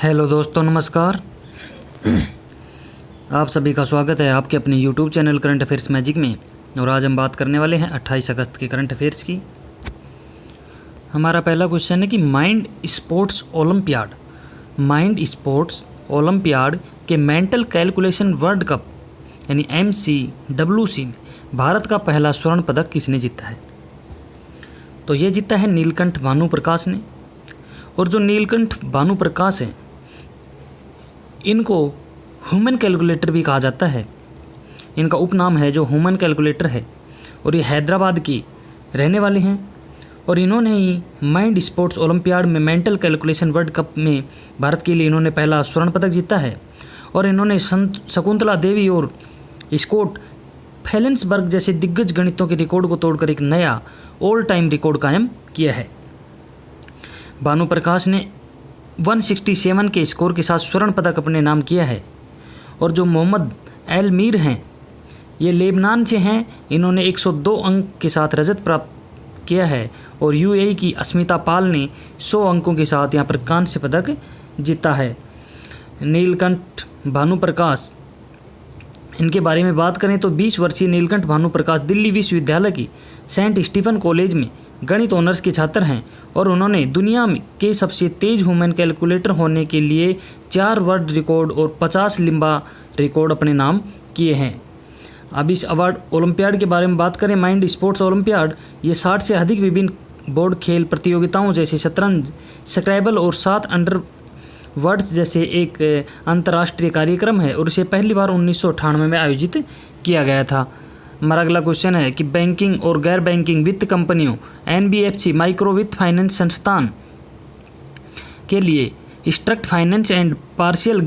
Hello दोस्तों, नमस्कार। आप सभी का स्वागत है आपके अपने YouTube channel current affairs magic में। और आज हम बात करने वाले हैं 28 अगस्त के करंट अफेयर्स की। हमारा पहला क्वेश्चन है कि माइंड स्पोर्ट्स ओलंपियाड के मेंटल कैलकुलेशन वर्ल्ड कप यानी MCWC में भारत का पहला स्वर्ण पदक किसने जीता है? तो ये जीता है नीलकंठ भानु प्रकाश ने। और जो नीलकंठ भानु प्रकाश हैं, इनको ह्यूमन कैलकुलेटर भी कहा जाता है। इनका उपनाम है जो ह्यूमन कैलकुलेटर है। और ये हैदराबाद की रहने वाले हैं। और इन्होंने ही माइंड स्पोर्ट्स ओलंपियाड में मेंटल कैलकुलेशन वर्ल्ड कप में भारत के लिए इन्होंने पहला स्वर्ण पदक जीता है। और इन्होंने शकुंतला देवी और स्कॉट फेलेंसबर्ग जैसे दिग्गज गणितों के रिकॉर्ड को तोड़कर एक नया ऑल टाइम रिकॉर्ड कायम किया है। भानु प्रकाश ने 167 के स्कोर के साथ स्वर्ण पदक अपने नाम किया है। और जो मोहम्मद एल मीर हैं, ये लेबनान से हैं। इन्होंने 102 अंक के साथ रजत प्राप्त किया है। और UAE की अस्मिता पाल ने 100 अंकों के साथ यहाँ पर कांस्य पदक जीता है। नीलकंठ भानु प्रकाश, इनके बारे में बात करें तो 20 वर्षीय नीलकंठ भानु प्रकाश दिल्ली विश्वविद्यालय की सेंट स्टीफन कॉलेज में गणित ऑनर्स के छात्र हैं। और उन्होंने दुनिया के सबसे तेज ह्यूमन कैलकुलेटर होने के लिए 4 वर्ल्ड रिकॉर्ड और 50 लिम्बा रिकॉर्ड अपने नाम किए हैं। अब इस अवार्ड ओलंपियाड के बारे में बात करें, माइंड स्पोर्ट्स ओलंपियाड, ये 60 से अधिक विभिन्न बोर्ड खेल प्रतियोगिताओं जैसे शतरंज, स्क्रैबल और 7 अंडर वर्ड्स जैसे एक अंतर्राष्ट्रीय कार्यक्रम है। और इसे पहली बार 1998 में आयोजित किया गया था। हमारा अगला क्वेश्चन है कि बैंकिंग और गैर बैंकिंग वित्त कंपनियों NBFC माइक्रो वित्त फाइनेंस संस्थान के लिए structured finance and partial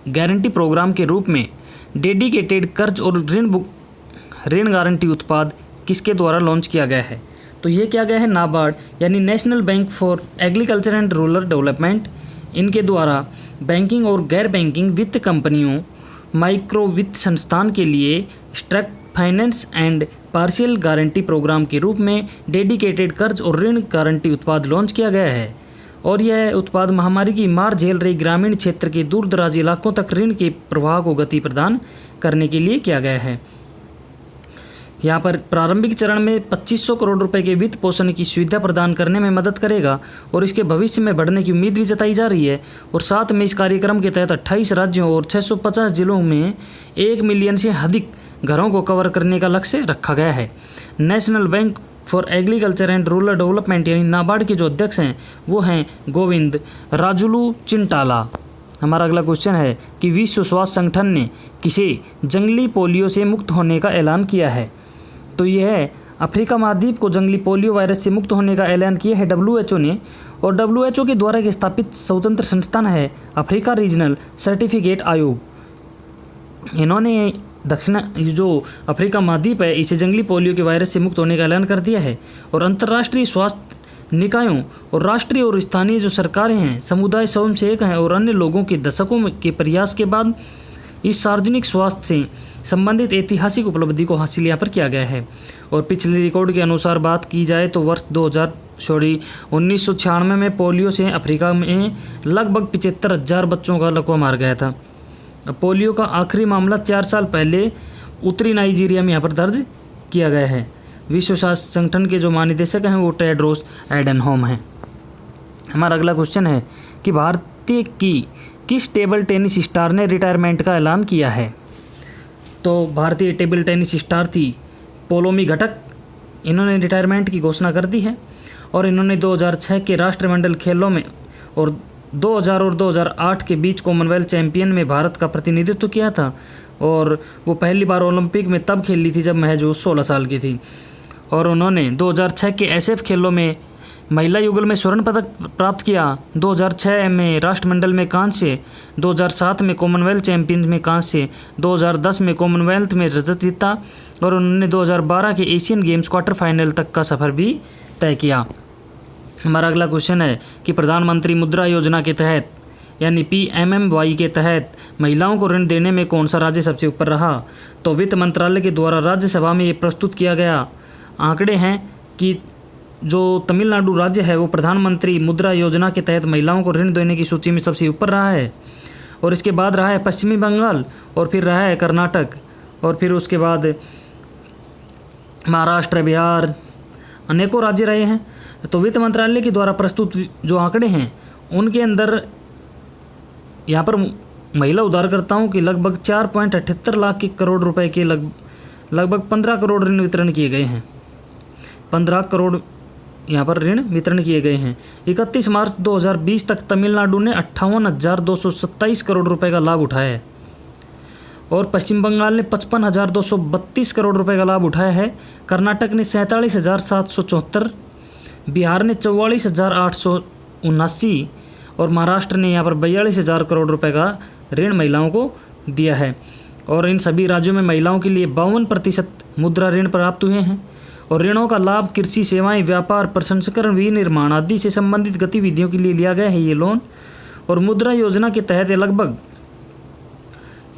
guarantee programme के रूप में डेडिकेटेड कर्ज और ऋण गारंटी उत्पाद किसके द्वारा लॉन्च किया गया है? तो ये किया गया है नाबार्ड यानी national bank for agriculture and rural development. इनके द्वारा बैंकिंग और गैर बैंकिंग वित्त कंपनियों माइक्रो वित्त संस्थान के लिए structured finance and partial guarantee programme के रूप में डेडिकेटेड कर्ज और ऋण गारंटी उत्पाद लॉन्च किया गया है। और यह उत्पाद महामारी की मार झेल रही ग्रामीण क्षेत्र के दूर दराज इलाकों तक ऋण के प्रवाह को गति प्रदान करने के लिए किया गया है। यहाँ पर प्रारंभिक चरण में 2500 करोड़ रुपए के वित्त पोषण की सुविधा प्रदान करने में मदद करेगा। और इसके भविष्य में बढ़ने की उम्मीद भी जताई जा रही है। और साथ में इस कार्यक्रम के तहत 28 राज्यों और 650 जिलों में 1 मिलियन से अधिक घरों को कवर करने का लक्ष्य रखा गया है। National bank for agriculture and rural development यानी नाबार्ड के जो अध्यक्ष हैं वो हैं गोविंद राजुलू चिंटाला। हमारा अगला क्वेश्चन है कि विश्व स्वास्थ्य संगठन ने किसे जंगली पोलियो से मुक्त होने का ऐलान किया है? तो यह अफ्रीका महाद्वीप को जंगली पोलियो वायरस से मुक्त होने का ऐलान किया है WHO ने। और WHO के द्वारा स्थापित स्वतंत्र संस्थान है अफ्रीका रीजनल सर्टिफिकेट आयोग। इन्होंने जो अफ्रीका महाद्वीप है, इसे जंगली पोलियो के वायरस से मुक्त होने का ऐलान कर दिया है। और अंतर्राष्ट्रीय स्वास्थ्य निकायों और राष्ट्रीय और स्थानीय जो सरकारें हैं, समुदाय स्वयंसेवक हैं और अन्य लोगों के दशकों के प्रयास के बाद इस सार्वजनिक स्वास्थ्य से संबंधित ऐतिहासिक उपलब्धि को हासिल यहाँ पर किया गया है। और पिछले रिकॉर्ड के अनुसार बात की जाए तो वर्ष 1996 में पोलियो से अफ्रीका में लगभग 75,000 बच्चों का लकवा मार गया था। पोलियो का आखिरी मामला 4 साल पहले उत्तरी नाइजीरिया में यहाँ पर दर्ज किया गया है। विश्व स्वास्थ्य संगठन के जो महानिदेशक हैं वो टेड्रोस एडनहोम हैं। हमारा अगला क्वेश्चन है कि भारतीय की किस टेबल टेनिस स्टार ने रिटायरमेंट का ऐलान किया है? तो भारतीय टेबल टेनिस स्टार थी पोलोमी घटक। इन्होंने रिटायरमेंट की घोषणा कर दी है। और इन्होंने 2006 के राष्ट्रमंडल खेलों में और 2000 और 2008 के बीच कॉमनवेल्थ चैंपियन में भारत का प्रतिनिधित्व किया था। और वो पहली बार ओलंपिक में तब खेली थी जब महज वो 16 साल की थी। और उन्होंने 2006 के SF खेलों में महिला युगल में स्वर्ण पदक प्राप्त किया, 2006 में राष्ट्रमंडल में कांस्य, 2007 में कॉमनवेल्थ चैंपियन में कांस्य, 2010 में कॉमनवेल्थ में रजत जीता। और उन्होंने 2012 के एशियन गेम्स क्वार्टर फाइनल तक का सफ़र भी तय किया। हमारा अगला क्वेश्चन है कि प्रधानमंत्री मुद्रा योजना के तहत यानी PMMY के तहत महिलाओं को ऋण देने में कौन सा राज्य सबसे ऊपर रहा? तो वित्त मंत्रालय के द्वारा राज्यसभा में ये प्रस्तुत किया गया आंकड़े हैं कि जो तमिलनाडु राज्य है वो प्रधानमंत्री मुद्रा योजना के तहत महिलाओं को ऋण देने की सूची में सबसे ऊपर रहा है। और इसके बाद रहा है पश्चिमी बंगाल, और फिर रहा है कर्नाटक, और फिर उसके बाद महाराष्ट्र, बिहार, अनेकों राज्य रहे हैं। तो वित्त मंत्रालय के द्वारा प्रस्तुत जो आंकड़े हैं उनके अंदर यहाँ पर महिला उधारकर्ताओं की लगभग 4.78 लाख के करोड़ रुपए के लगभग 15 करोड़ ऋण वितरण किए गए हैं। 15 करोड़ यहाँ पर ऋण वितरण किए गए हैं। 31 मार्च 2020 तक तमिलनाडु ने 58,227 करोड़ रुपए का लाभ उठाया है, और पश्चिम बंगाल ने 55,232 करोड़ रुपए का लाभ उठाया है। कर्नाटक ने 47,774, बिहार ने 44,879 और महाराष्ट्र ने यहाँ पर 42,000 करोड़ रुपए का ऋण महिलाओं को दिया है। और इन सभी राज्यों में महिलाओं के लिए 52% मुद्रा ऋण प्राप्त हुए हैं। और ऋणों का लाभ कृषि सेवाएं, व्यापार, प्रसंस्करण, विनिर्माण आदि से संबंधित गतिविधियों के लिए लिया गया है ये लोन। और मुद्रा योजना के तहत लगभग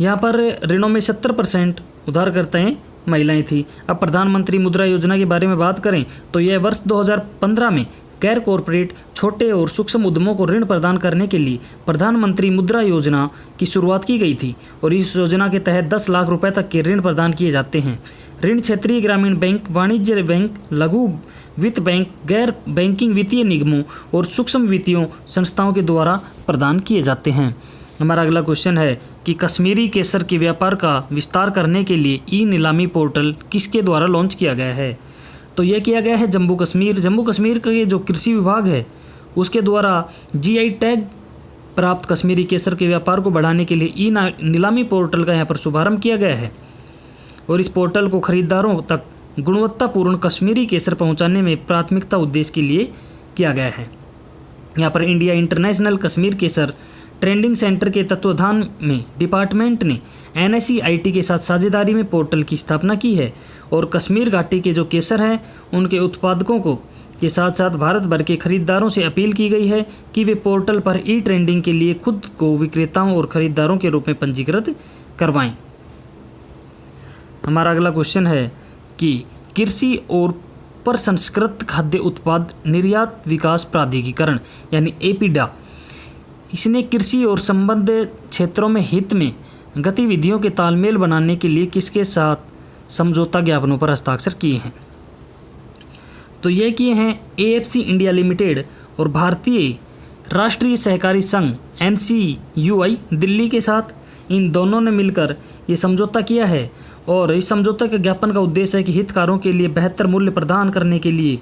यहाँ पर ऋणों में 70% उधारकर्ताएं महिलाएं थी। अब प्रधानमंत्री मुद्रा योजना के बारे में बात करें तो यह वर्ष 2015 में गैर कॉरपोरेट छोटे और सूक्ष्म उद्यमों को ऋण प्रदान करने के लिए प्रधानमंत्री मुद्रा योजना की शुरुआत की गई थी। और इस योजना के तहत 10 लाख रुपए तक के ऋण प्रदान किए जाते हैं। ऋण क्षेत्रीय ग्रामीण बैंक, वाणिज्य बैंक, लघु वित्त बैंक, गैर बैंकिंग वित्तीय निगमों और सूक्ष्म वित्तीय संस्थाओं के द्वारा प्रदान किए जाते हैं। हमारा अगला क्वेश्चन है कि कश्मीरी केसर के व्यापार का विस्तार करने के लिए ई नीलामी पोर्टल किसके द्वारा लॉन्च किया गया है? तो यह किया गया है जम्मू कश्मीर का जो कृषि विभाग है उसके द्वारा जीआई टैग प्राप्त कश्मीरी केसर के व्यापार को बढ़ाने के लिए ई नीलामी पोर्टल का यहाँ पर शुभारंभ किया गया है। और इस पोर्टल को खरीदारों तक गुणवत्तापूर्ण कश्मीरी केसर पहुँचाने में प्राथमिकता उद्देश्य के लिए किया गया है। यहाँ पर इंडिया इंटरनेशनल कश्मीर केसर ट्रेंडिंग सेंटर के तत्वाधान में डिपार्टमेंट ने NSEIT के साथ साझेदारी में पोर्टल की स्थापना की है। और कश्मीर घाटी के जो केसर हैं उनके उत्पादकों को के साथ साथ भारत भर के खरीदारों से अपील की गई है कि वे पोर्टल पर ई ट्रेंडिंग के लिए खुद को विक्रेताओं और खरीदारों के रूप में पंजीकृत करवाएं। हमारा अगला क्वेश्चन है कि कृषि और प्रसंस्कृत खाद्य उत्पाद निर्यात विकास प्राधिकरण यानी एपीडा इसने कृषि और संबद्ध क्षेत्रों में हित में गतिविधियों के तालमेल बनाने के लिए किसके साथ समझौता ज्ञापनों पर हस्ताक्षर किए हैं? तो ये किए हैं AFC इंडिया लिमिटेड और भारतीय राष्ट्रीय सहकारी संघ NCUI दिल्ली के साथ। इन दोनों ने मिलकर ये समझौता किया है। और इस समझौता के ज्ञापन का उद्देश्य है कि हितधारकों के लिए बेहतर मूल्य प्रदान करने के लिए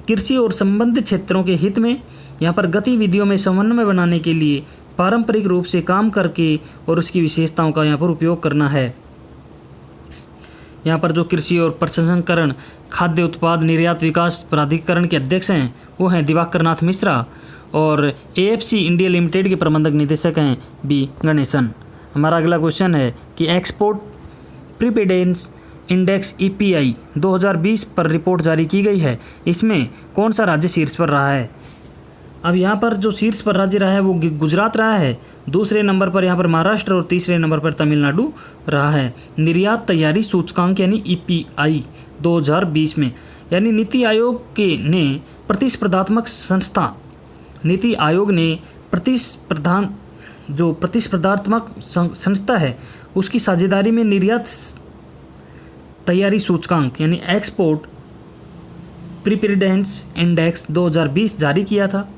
कृषि और संबंधित क्षेत्रों के हित में यहाँ पर गतिविधियों में समन्वय बनाने के लिए पारंपरिक रूप से काम करके और उसकी विशेषताओं का यहाँ पर उपयोग करना है। यहाँ पर जो कृषि और प्रसंस्करण खाद्य उत्पाद निर्यात विकास प्राधिकरण के अध्यक्ष हैं वो हैं दिवाकर नाथ मिश्रा और AFC इंडिया लिमिटेड के प्रबंधक निदेशक हैं B गणेशन। हमारा अगला क्वेश्चन है कि एक्सपोर्ट प्रीपेडेंस इंडेक्स EPI 2020 पर रिपोर्ट जारी की गई है। इसमें कौन सा राज्य शीर्ष पर रहा है? अब यहाँ पर जो शीर्ष पर राज्य रहा है वो गुजरात रहा है, दूसरे नंबर पर यहाँ पर महाराष्ट्र और तीसरे नंबर पर तमिलनाडु रहा है। निर्यात तैयारी सूचकांक यानी EPI 2020 में यानी नीति आयोग ने प्रतिस्पर्धात्मक संस्था है उसकी साझेदारी में निर्यात तैयारी सूचकांक यानी एक्सपोर्ट प्रीपेडेंस इंडेक्स 2020 जारी किया था।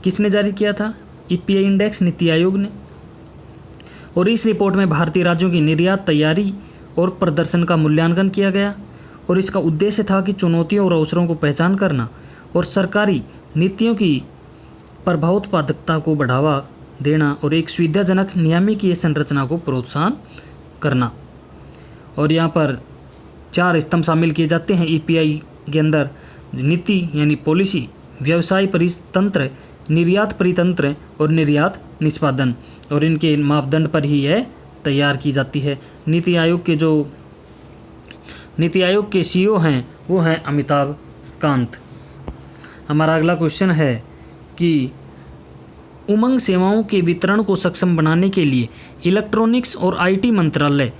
किसने जारी किया था? EPI इंडेक्स नीति आयोग ने। और इस रिपोर्ट में भारतीय राज्यों की निर्यात तैयारी और प्रदर्शन का मूल्यांकन किया गया। और इसका उद्देश्य था कि चुनौतियों और अवसरों को पहचान करना और सरकारी नीतियों की प्रभावोत्पादकता को बढ़ावा देना और एक सुविधाजनक नियामकीय संरचना को प्रोत्साहन करना। और यहाँ पर 4 स्तंभ शामिल किए जाते हैं EPI के अंदर: नीति यानी पॉलिसी, व्यवसाय परितंत्र, निर्यात परितंत्र और निर्यात निष्पादन। और इनके मापदंड पर ही यह तैयार की जाती है। नीति आयोग के CEO हैं वो हैं अमिताभ कांत। हमारा अगला क्वेश्चन है कि उमंग सेवाओं के वितरण को सक्षम बनाने के लिए इलेक्ट्रॉनिक्स और IT मंत्रालय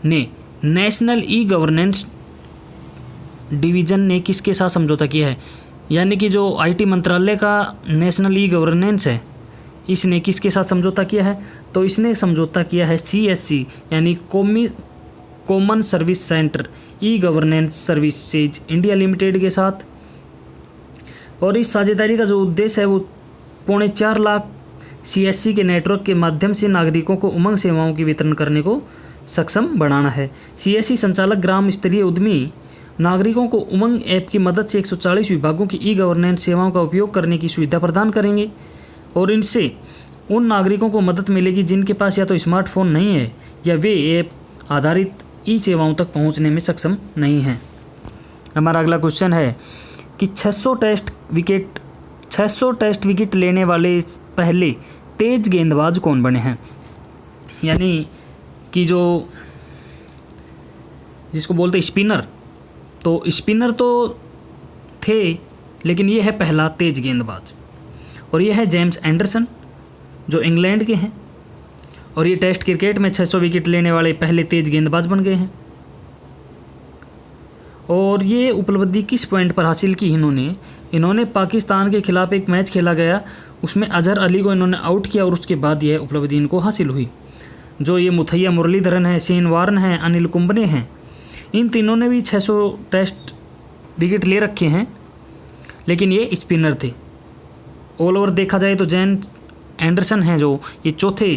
ने नेशनल ई गवर्नेंस डिवीज़न ने किसके साथ समझौता किया है, यानी कि जो आईटी मंत्रालय का नेशनल ई गवर्नेंस है, इसने किसके साथ समझौता किया है, तो इसने समझौता किया है CSC यानी common service centre e governance services India limited के साथ। और इस साझेदारी का जो उद्देश्य है वो 4.25 लाख CSC के नेटवर्क के माध्यम से नागरिकों को उमंग सेवाओं की वितरण करने को सक्षम बनाना है। CSC संचालक ग्राम स्तरीय उद्यमी नागरिकों को उमंग ऐप की मदद से 140 विभागों की ई गवर्नेंस सेवाओं का उपयोग करने की सुविधा प्रदान करेंगे और इनसे उन नागरिकों को मदद मिलेगी जिनके पास या तो स्मार्टफोन नहीं है या वे ऐप आधारित ई सेवाओं तक पहुंचने में सक्षम नहीं हैं। हमारा अगला क्वेश्चन है कि 600 टेस्ट विकेट लेने वाले पहले तेज गेंदबाज कौन बने हैं, यानी कि जो जिसको बोलते स्पिनर, तो स्पिनर तो थे लेकिन ये है पहला तेज गेंदबाज और ये है जेम्स एंडरसन जो इंग्लैंड के हैं और ये टेस्ट क्रिकेट में 600 विकेट लेने वाले पहले तेज गेंदबाज बन गए हैं। और ये उपलब्धि किस पॉइंट पर हासिल की इन्होंने पाकिस्तान के खिलाफ एक मैच खेला गया, उसमें अजहर अली को इन्होंने आउट किया और उसके बाद यह उपलब्धि इनको हासिल हुई। जो ये मुथैया मुरलीधरन है, शेन वार्न हैं, अनिल कुंबले हैं, इन तीनों ने भी 600 टेस्ट विकेट ले रखे हैं लेकिन ये स्पिनर थे। ऑल ओवर देखा जाए तो जेम्स एंडरसन हैं जो ये चौथे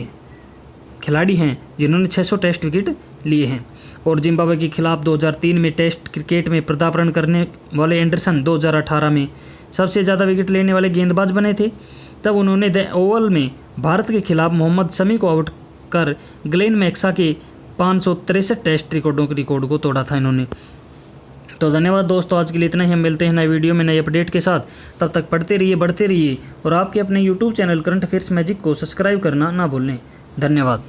खिलाड़ी हैं जिन्होंने 600 टेस्ट विकेट लिए हैं। और जिम्बाब्वे के खिलाफ 2003 में टेस्ट क्रिकेट में पदार्पण करने वाले एंडरसन 2018 में सबसे ज़्यादा विकेट लेने वाले गेंदबाज बने थे। तब उन्होंने द ओवल में भारत के खिलाफ मोहम्मद शमी को आउट कर ग्लेन मैक्सा के 563 टेस्ट रिकॉर्ड को तोड़ा था इन्होंने। तो धन्यवाद दोस्तों, आज के लिए इतना ही। हम मिलते हैं नए वीडियो में नए अपडेट के साथ। तब तक पढ़ते रहिए, बढ़ते रहिए और आपके अपने YouTube channel current affairs magic को सब्सक्राइब करना ना भूलें। धन्यवाद।